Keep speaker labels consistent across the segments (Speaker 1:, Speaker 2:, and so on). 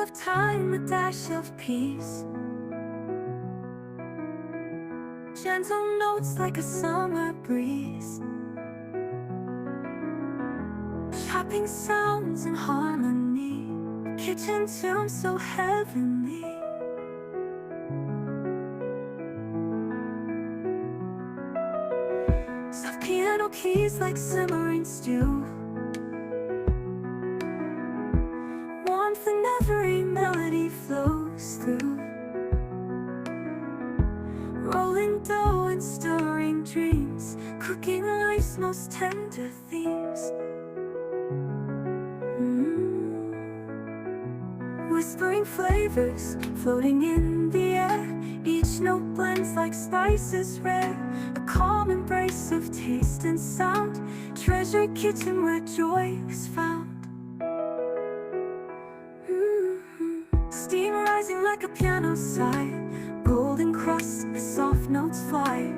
Speaker 1: of time, a dash of peace. Gentle notes like a summer breeze. Chopping sounds in harmony. Kitchen tune so heavenly. Soft piano keys like simmering stew. Warmth in every melody flows through. Rolling dough and stirring dreams. Cooking life's most tender themes. Whispering flavors, floating in the air. Each note blends like spices rare. A calm embrace of taste and sound. Treasure kitchen where joy is found. Steam rising like a piano sigh. Golden crust, soft notes fly.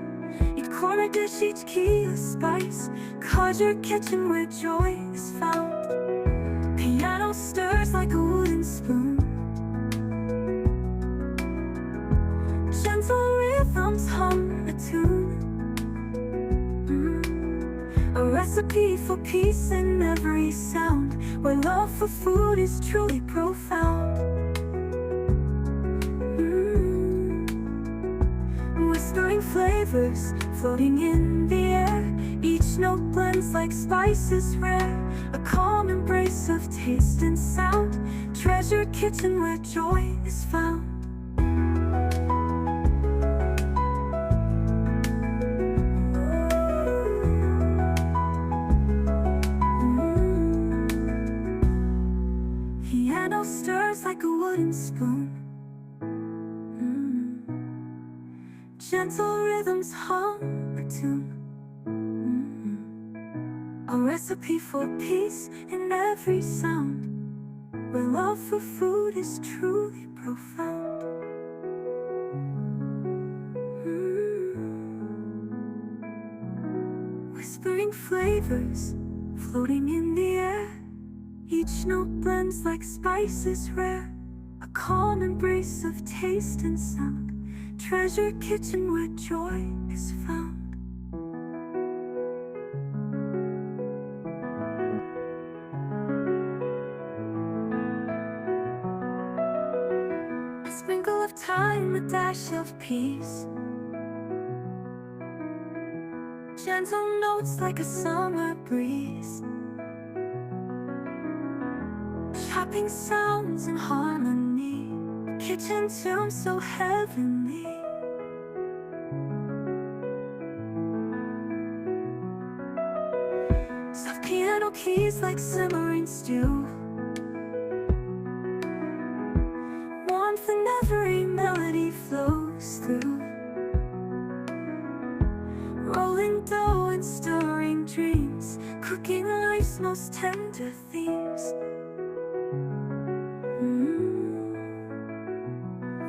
Speaker 1: Each corner dish, each key a spice. Conjure kitchen where joy is found. Piano stirs like a wooden spoon. Gentle rhythms hum a tune. A recipe for peace in every sound. Where love for food is truly profound. Whispering flavors, floating in the air. Each note blends like spices rare. A calm embrace of taste and sound. Treasure kitchen where joy is found. Piano stirs like a wooden spoon. Gentle rhythms hum a tune. A recipe for peace in every sound. Where love for food is truly profound. Whispering flavors, floating in the air. Each note blends like spices rare. A calm embrace of taste and sound. Treasure kitchen where joy is found. A sprinkle of time, a dash of peace. Gentle notes like a summer breeze. Chopping sounds in harmony. Kitchen tune so heavenly. Soft piano keys like simmering stew. Warmth in every melody flows through. Rolling dough and stirring dreams. Cooking life's most tender themes.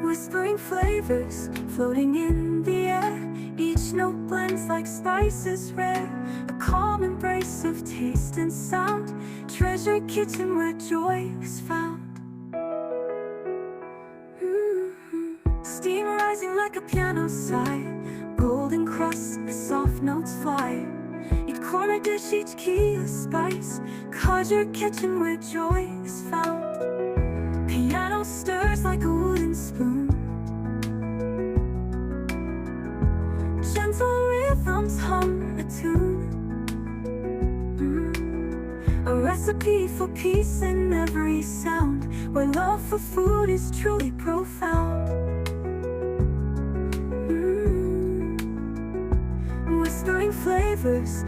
Speaker 1: Whispering flavors, floating in the air. Each note blends like spices rare. A calm embrace of taste and sound. Treasure kitchen where joy is found. Steam rising like a piano sigh. Golden crust, soft notes fly. Each corner dish, each key a spice. Conjure kitchen where joy is found. Piano stirs like a wooden spoon. Gentle rhythms hum a tune. A recipe for peace in every sound. Where love for food is truly profound. Whispering flavors,